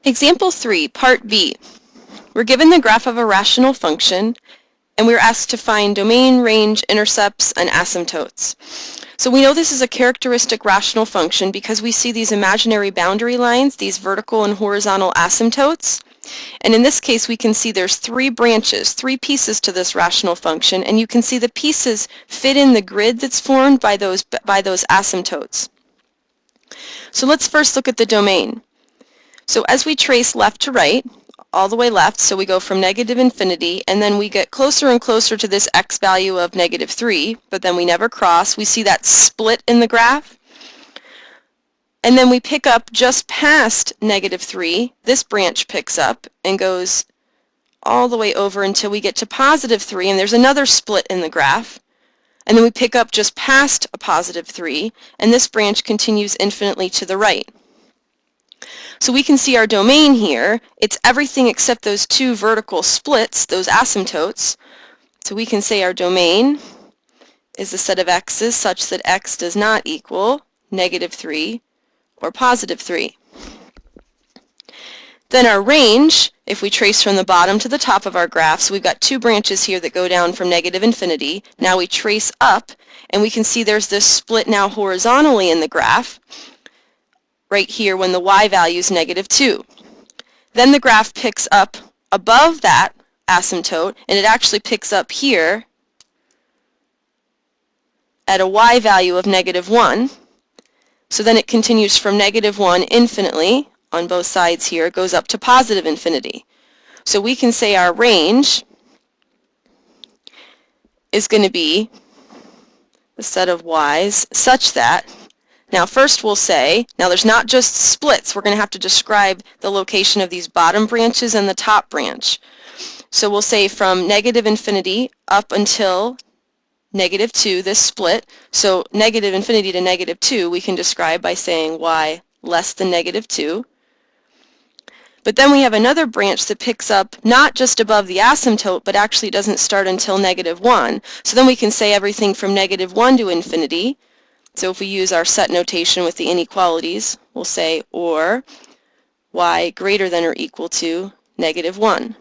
Example 3, Part B. We're given the graph of a rational function, and we're asked to find domain, range, intercepts, and asymptotes. So we know this is a characteristic rational function because we see these imaginary boundary lines, these vertical and horizontal asymptotes. And in this case, we can see there's three branches, three pieces to this rational function, and you can see the pieces fit in the grid that's formed by those asymptotes. So let's first look at the domain. So as we trace left to right, all the way left, so we go from negative infinity, and then we get closer and closer to this x value of -3, but then we never cross. We see that split in the graph. And then we pick up just past -3. This branch picks up and goes all the way over until we get to +3, and there's another split in the graph. And then we pick up just past a +3, and this branch continues infinitely to the right. So we can see our domain here. It's everything except those two vertical splits, those asymptotes. So we can say our domain is a set of x's such that x does not equal -3 or +3. Then our range, if we trace from the bottom to the top of our graph, so we've got two branches here that go down from negative infinity. Now we trace up, and we can see there's this split now horizontally in the graph, right here when the y value is -2. Then the graph picks up above that asymptote, and it actually picks up here at a y value of -1. So then it continues from -1 infinitely on both sides here, it goes up to positive infinity. So we can say our range is going to be the set of y's such that, now first we'll say, now there's not just splits, we're going to have to describe the location of these bottom branches and the top branch. So we'll say from negative infinity up until -2, this split. So negative infinity to -2 we can describe by saying y less than -2. But then we have another branch that picks up not just above the asymptote, but actually doesn't start until -1. So then we can say everything from -1 to infinity. So if we use our set notation with the inequalities, we'll say or y greater than or equal to -1.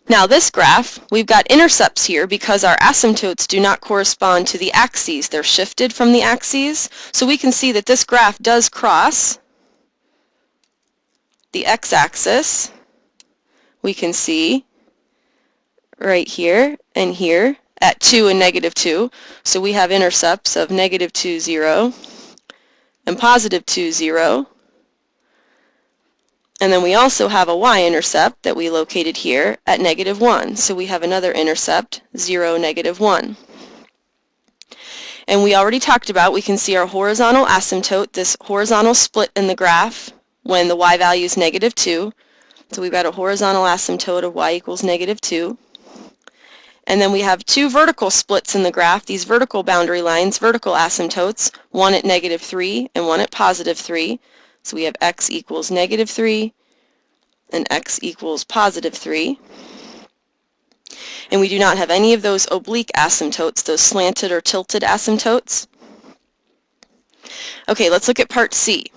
Now this graph, we've got intercepts here because our asymptotes do not correspond to the axes. They're shifted from the axes. So we can see that this graph does cross the x-axis. We can see right here and here at 2 and -2. So we have intercepts of -2, 0 and +2, 0. And then we also have a y-intercept that we located here at -1. So we have another intercept, 0, -1. And we already talked about, we can see our horizontal asymptote, this horizontal split in the graph when the y value is -2. So we've got a horizontal asymptote of y equals -2. And then we have two vertical splits in the graph, these vertical boundary lines, vertical asymptotes, one at -3 and one at +3. So we have x equals -3 and x equals +3. And we do not have any of those oblique asymptotes, those slanted or tilted asymptotes. Okay, let's look at part C.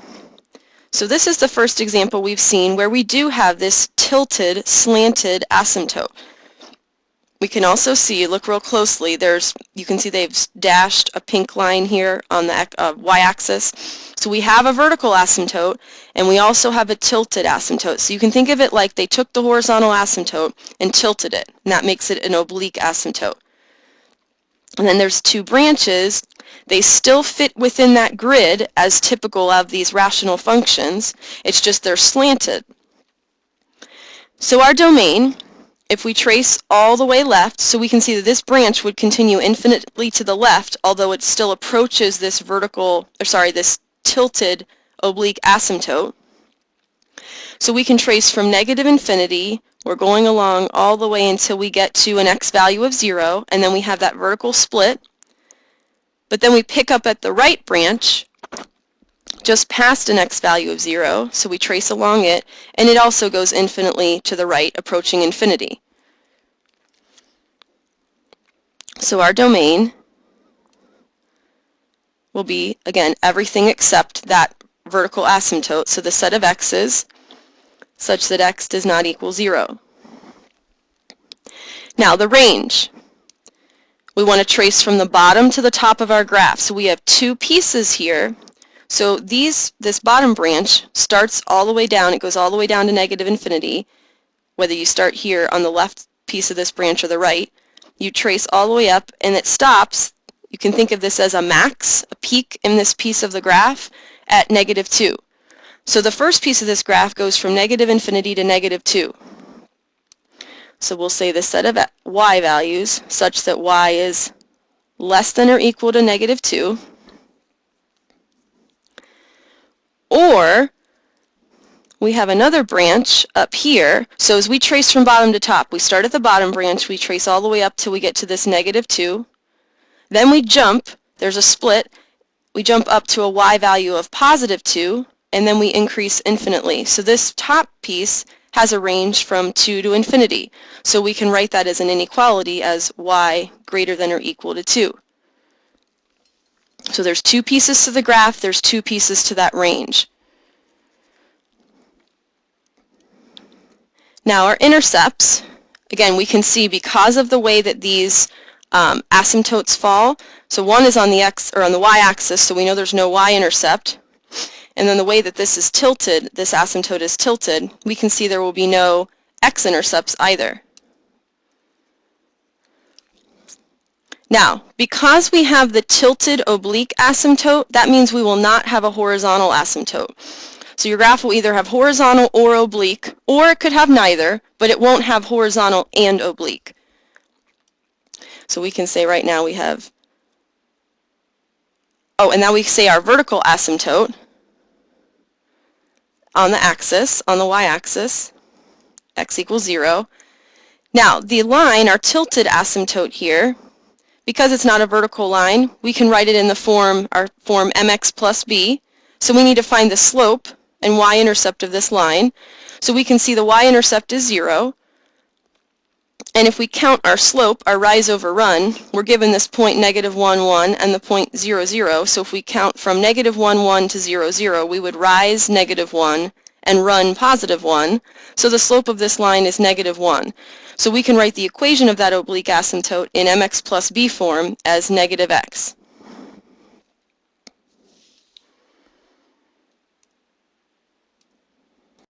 So this is the first example we've seen where we do have this tilted, slanted asymptote. We can also see, look real closely, you can see they've dashed a pink line here on the y-axis. So we have a vertical asymptote, and we also have a tilted asymptote. So you can think of it like they took the horizontal asymptote and tilted it, and that makes it an oblique asymptote. And then there's two branches. They still fit within that grid as typical of these rational functions. It's just they're slanted. So our domain, if we trace all the way left, so we can see that this branch would continue infinitely to the left, although it still approaches this this tilted oblique asymptote. So we can trace from negative infinity, we're going along all the way until we get to an x value of 0, and then we have that vertical split. But then we pick up at the right branch, just past an x value of 0, so we trace along it, and it also goes infinitely to the right, approaching infinity. So our domain will be, again, everything except that vertical asymptote, so the set of x's, such that x does not equal 0. Now the range. We want to trace from the bottom to the top of our graph. So we have two pieces here. So this bottom branch starts all the way down. It goes all the way down to negative infinity. Whether you start here on the left piece of this branch or the right, you trace all the way up and it stops. You can think of this as a max, a peak in this piece of the graph at negative 2. So the first piece of this graph goes from negative infinity to negative 2. So we'll say the set of y values such that y is less than or equal to negative 2. Or we have another branch up here. So as we trace from bottom to top, we start at the bottom branch, we trace all the way up till we get to this negative 2. Then we jump, there's a split, we jump up to a y value of positive 2, and then we increase infinitely. So this top piece has a range from 2 to infinity. So we can write that as an inequality as y greater than or equal to 2. So there's two pieces to the graph, there's two pieces to that range. Now our intercepts, again, we can see because of the way that these asymptotes fall, so one is on the x or on the y-axis, so we know there's no y-intercept. And then the way that this is tilted, this asymptote is tilted, we can see there will be no x-intercepts either. Now, because we have the tilted oblique asymptote, that means we will not have a horizontal asymptote. So your graph will either have horizontal or oblique, or it could have neither, but it won't have horizontal and oblique. So we can say right now we have, and now we say our vertical asymptote on the axis, on the y-axis, x equals 0. Now, the line, our tilted asymptote here, because it's not a vertical line, we can write it in the our form mx plus b. So we need to find the slope and y-intercept of this line. So we can see the y-intercept is 0. And if we count our slope, our rise over run, we're given this point negative 1, 1 and the point 0, 0. So if we count from negative 1, 1 to 0, 0, we would rise negative 1 and run positive 1. So the slope of this line is negative 1. So we can write the equation of that oblique asymptote in mx plus b form as negative x.